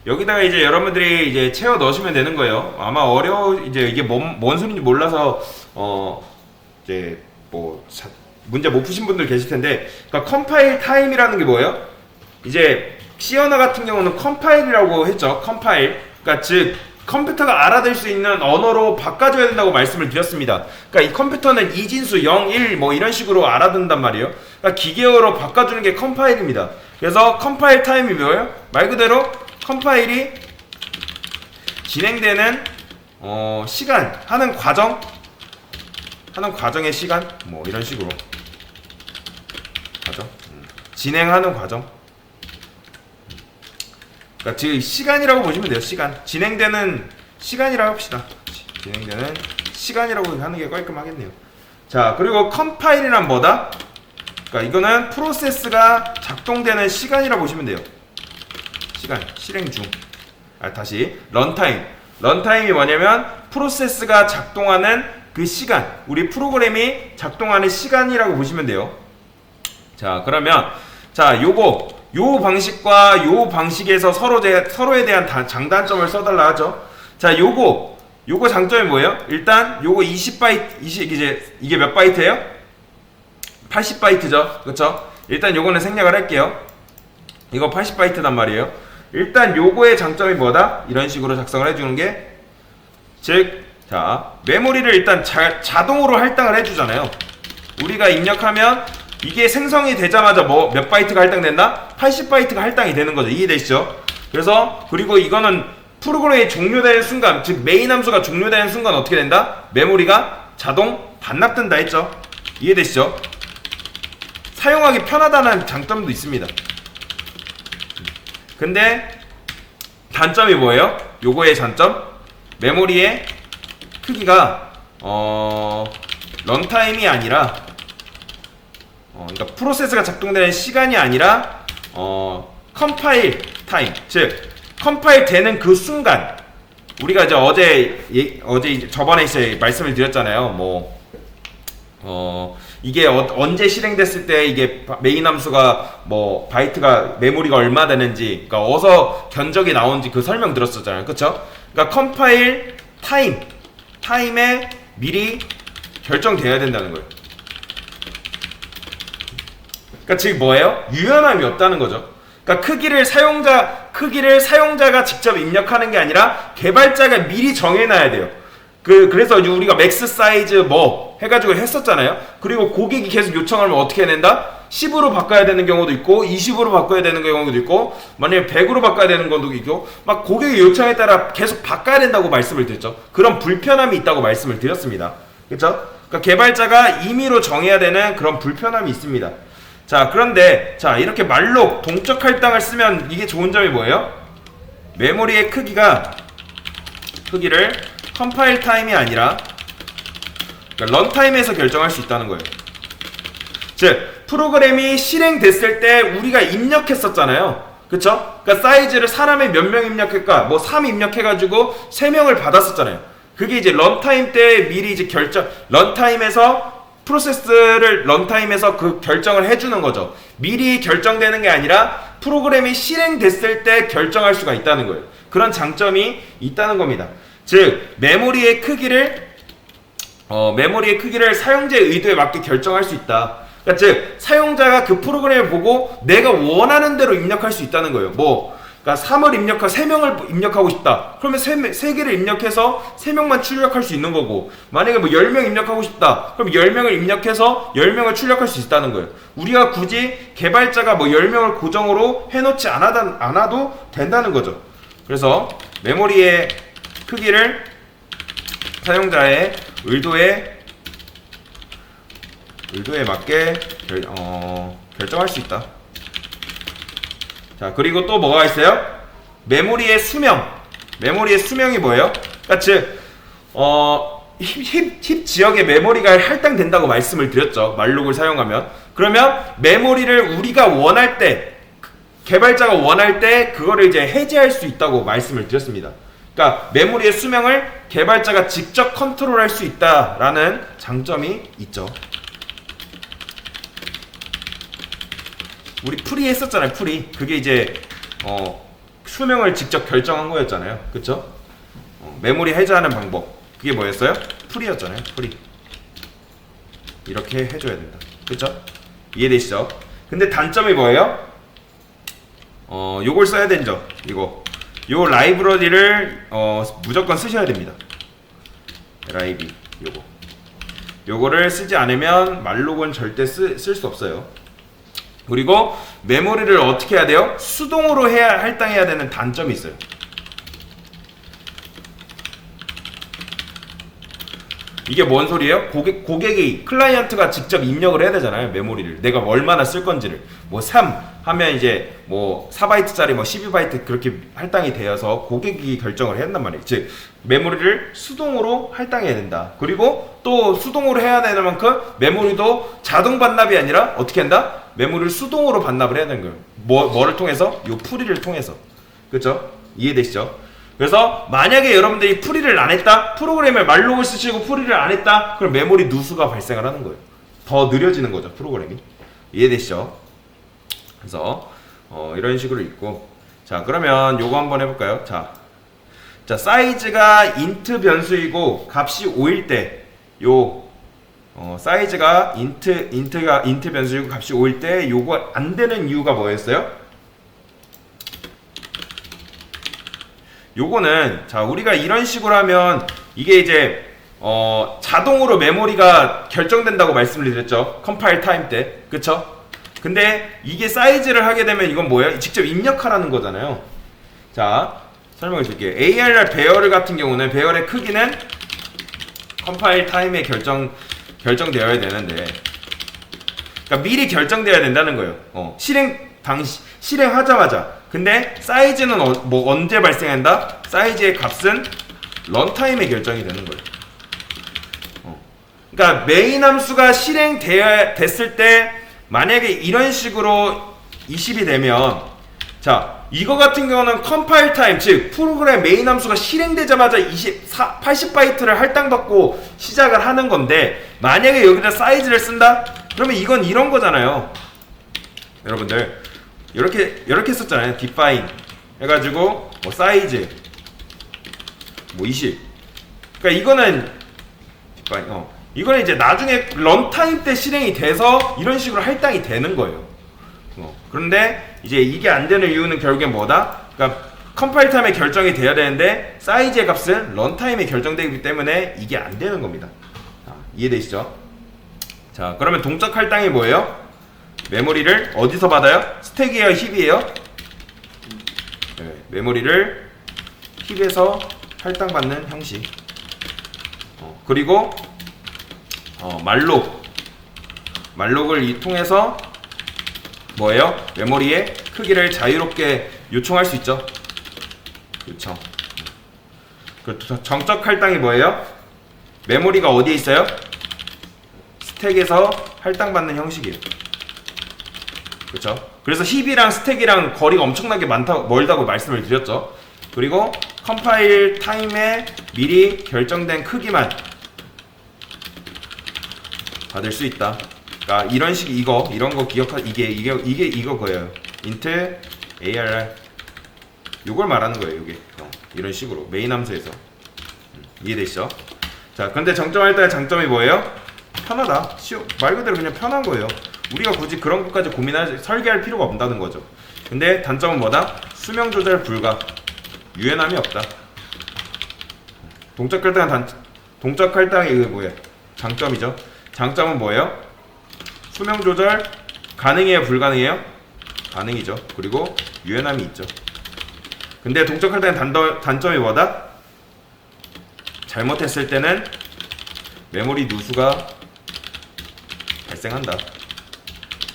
여기다가 이제 여러분들이 이제 채워 넣으시면 되는 거예요. 아마 이제 이게 뭔 소리인지 몰라서 이제 뭐 문제 못 푸신 분들 계실 텐데, 그러니까 컴파일 타임이라는 게 뭐예요? 이제 C 언어 같은 경우는 컴파일이라고 했죠. 컴파일. 그러니까 즉 컴퓨터가 알아들 수 있는 언어로 바꿔줘야 된다고 말씀을 드렸습니다. 그러니까 이 컴퓨터는 이진수 0, 1 뭐 이런 식으로 알아듣는단 말이에요. 그러니까 기계어로 바꿔주는 게 컴파일입니다. 그래서 컴파일 타임이 뭐예요? 말 그대로 컴파일이 진행되는 시간, 하는 과정의 시간, 뭐 이런 식으로 과정, 진행하는 과정. 그러니까 지금 시간이라고 보시면 돼요. 시간. 진행되는 시간이라고 합시다. 진행되는 시간이라고 하는 게 깔끔하겠네요. 자, 그리고 컴파일이란 뭐다? 그러니까 이거는 프로세스가 작동되는 시간이라고 보시면 돼요. 시간, 실행 중. 다시 런타임. 런타임이 뭐냐면 프로세스가 작동하는 그 시간, 우리 프로그램이 작동하는 시간이라고 보시면 돼요. 자, 그러면 요 방식과 요 방식에서 서로에 대한 장단점을 써달라 하죠. 자, 요거 장점이 뭐예요? 일단 요거 20바이트, 이게 몇 바이트예요? 80바이트죠. 그쵸? 일단 요거는 생략을 할게요. 이거 80바이트단 말이에요. 일단 요거의 장점이 뭐다? 이런 식으로 작성을 해주는 게, 즉, 자, 메모리를 일단 자동으로 할당을 해주잖아요. 우리가 입력하면 이게 생성이 되자마자 몇 바이트가 할당된다? 80바이트가 할당이 되는 거죠. 이해되시죠? 그래서, 그리고 이거는 프로그램이 종료되는 순간, 즉 메인 함수가 종료되는 순간 어떻게 된다? 메모리가 자동 반납된다 했죠? 이해되시죠? 사용하기 편하다는 장점도 있습니다. 근데 단점이 뭐예요? 요거의 단점? 메모리의 크기가 런타임이 아니라 그러니까 프로세스가 작동되는 시간이 아니라 컴파일 타임, 즉 컴파일 되는 그 순간, 우리가 이제 저번에 이제 말씀을 드렸잖아요. 이게 언제 실행됐을 때 이게 메인 함수가 바이트가 메모리가 얼마 되는지, 그러니까 어서 견적이 나온지 그 설명 들었었잖아요. 그쵸? 그러니까 컴파일 타임에 미리 결정돼야 된다는 거예요. 그러니까 지금 뭐예요? 유연함이 없다는 거죠. 그러니까 크기를 사용자가 직접 입력하는 게 아니라 개발자가 미리 정해놔야 돼요. 그래서 우리가 맥스 사이즈 해가지고 했었잖아요. 그리고 고객이 계속 요청하면 어떻게 해낸다? 10으로 바꿔야 되는 경우도 있고 20으로 바꿔야 되는 경우도 있고, 만약에 100으로 바꿔야 되는 경우도 있고, 막 고객의 요청에 따라 계속 바꿔야 된다고 말씀을 드렸죠. 그런 불편함이 있다고 말씀을 드렸습니다. 그렇죠? 그러니까 개발자가 임의로 정해야 되는 그런 불편함이 있습니다. 자, 그런데 이렇게 말로 동적 할당을 쓰면 이게 좋은 점이 뭐예요? 메모리의 크기를 컴파일 타임이 아니라 그러니까 런타임에서 결정할 수 있다는 거예요. 즉 프로그램이 실행됐을 때 우리가 입력했었잖아요. 그쵸? 그러니까 사이즈를 사람이 몇 명 입력할까? 3 입력해가지고 3명을 받았었잖아요. 그게 이제 런타임 때 미리 이제 런타임에서 그 결정을 해주는 거죠. 미리 결정되는 게 아니라 프로그램이 실행됐을 때 결정할 수가 있다는 거예요. 그런 장점이 있다는 겁니다. 즉 메모리의 크기를 사용자의 의도에 맞게 결정할 수 있다. 그러니까 즉 사용자가 그 프로그램을 보고 내가 원하는 대로 입력할 수 있다는 거예요. 그러니까 3명을 입력하고 싶다. 그러면 3개를 입력해서 3명만 출력할 수 있는 거고, 만약에 10명 입력하고 싶다. 그럼 10명을 입력해서 10명을 출력할 수 있다는 거예요. 우리가 굳이 개발자가 10명을 고정으로 해놓지 않아도 된다는 거죠. 그래서 메모리의 크기를 사용자의 의도에 맞게 결정할 수 있다. 자, 그리고 또 뭐가 있어요? 메모리의 수명이 뭐예요? 그러니까 즉 힙 지역의 메모리가 할당된다고 말씀을 드렸죠. 말록을 사용하면. 그러면 메모리를 우리가 원할 때, 개발자가 원할 때 그거를 이제 해제할 수 있다고 말씀을 드렸습니다. 그러니까 메모리의 수명을 개발자가 직접 컨트롤할 수 있다라는 장점이 있죠. 우리 프리 했었잖아요. 프리. 그게 이제 수명을 직접 결정한 거였잖아요. 그쵸? 메모리 해제하는 방법 그게 뭐였어요? 풀이였잖아요. 풀이 이렇게 해줘야 된다. 그쵸? 이해되시죠? 근데 단점이 뭐예요? 요걸 써야 되죠. 요 라이브러리를 무조건 쓰셔야 됩니다. LIB 요거를 쓰지 않으면 말록은 절대 쓸 수 없어요. 그리고 메모리를 어떻게 해야 돼요? 수동으로 할당해야 되는 단점이 있어요. 이게 뭔 소리예요? 고객이 클라이언트가 직접 입력을 해야 되잖아요. 메모리를 내가 얼마나 쓸 건지를 뭐 3 하면 이제 뭐 4바이트짜리 뭐 12바이트 그렇게 할당이 되어서 고객이 결정을 해야 한단 말이에요. 즉 메모리를 수동으로 할당해야 된다. 그리고 또 수동으로 해야 되는 만큼 메모리도 자동 반납이 아니라 어떻게 한다? 메모리를 수동으로 반납을 해야 되는 거예요. 뭐를 통해서? 요 풀이를 통해서. 그렇죠? 이해되시죠? 그래서 만약에 여러분들이 풀이를 안 했다, 프로그램에 말록을 쓰시고 풀이를 안 했다, 그럼 메모리 누수가 발생을 하는 거예요. 더 느려지는 거죠, 프로그램이. 이해되시죠? 그래서 이런 식으로 있고, 자 그러면 요거 한번 해볼까요? 자 사이즈가 인트 변수이고 값이 5일 때 사이즈가 인트 변수이고 값이 5일 때 요거 안 되는 이유가 뭐였어요? 요거는 자 우리가 이런 식으로 하면 이게 이제 자동으로 메모리가 결정된다고 말씀을 드렸죠. 컴파일 타임 때. 그쵸? 근데 이게 사이즈를 하게 되면 이건 뭐예요? 직접 입력하라는 거잖아요. 자 설명해 줄게요. ARR 배열 같은 경우는 배열의 크기는 컴파일 타임에 결정되어야 되는데, 그러니까 미리 결정되어야 된다는 거예요. 실행하자마자. 근데 사이즈는 언제 발생한다? 사이즈의 값은 런타임에 결정이 되는 거예요. 그러니까 메인 함수가 실행됐을 때 만약에 이런 식으로 20이 되면, 자 이거 같은 경우는 컴파일 타임, 즉 프로그램 메인 함수가 실행되자마자 80바이트를 할당받고 시작을 하는 건데, 만약에 여기다 사이즈를 쓴다? 그러면 이건 이런 거잖아요. 여러분들 이렇게 썼잖아요. define 해가지고 뭐 사이즈 뭐 20. 그러니까 이거는 define, 이거는 이제 나중에 런타임 때 실행이 돼서 이런 식으로 할당이 되는 거예요. 그런데 이제 이게 안 되는 이유는 결국엔 뭐다? 그러니까 컴파일 타임에 결정이 돼야 되는데 사이즈의 값은 런타임에 결정되기 때문에 이게 안 되는 겁니다. 이해되시죠? 자 그러면 동적 할당이 뭐예요? 메모리를 어디서 받아요? 스택이에요? 힙이에요? 네, 메모리를 힙에서 할당받는 형식. 그리고 말록을 통해서 뭐예요? 메모리의 크기를 자유롭게 요청할 수 있죠. 그렇죠. 정적 할당이 뭐예요? 메모리가 어디에 있어요? 스택에서 할당받는 형식이에요. 그렇죠? 그래서 힙이랑 스택이랑 거리가 엄청나게 멀다고 말씀을 드렸죠. 그리고 컴파일 타임에 미리 결정된 크기만 받을 수 있다. 그러니까 이런 식 이런 거 이게 거예요. int ARR 요걸 말하는 거예요. 이게 이런 식으로 메인 함수에서. 이해되시죠? 자, 근데 정점할 때의 장점이 뭐예요? 편하다. 말 그대로 그냥 편한 거예요. 우리가 굳이 그런 것까지 설계할 필요가 없다는 거죠. 근데 단점은 뭐다? 수명 조절 불가. 유연함이 없다. 동적 할당이 이거 뭐예요? 장점이죠. 장점은 뭐예요? 수명 조절 가능해요? 불가능해요? 가능이죠. 그리고 유연함이 있죠. 근데 동적 할당의 단점이 뭐다? 잘못했을 때는 메모리 누수가 발생한다.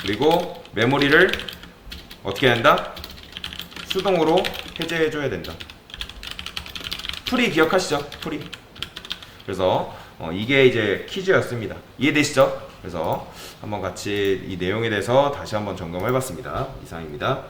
그리고 메모리를 어떻게 한다? 수동으로 해제해줘야 된다. 풀이 기억하시죠? 풀이. 그래서 이게 이제 퀴즈였습니다. 이해되시죠? 그래서 한번 같이 이 내용에 대해서 다시 한번 점검해봤습니다. 이상입니다.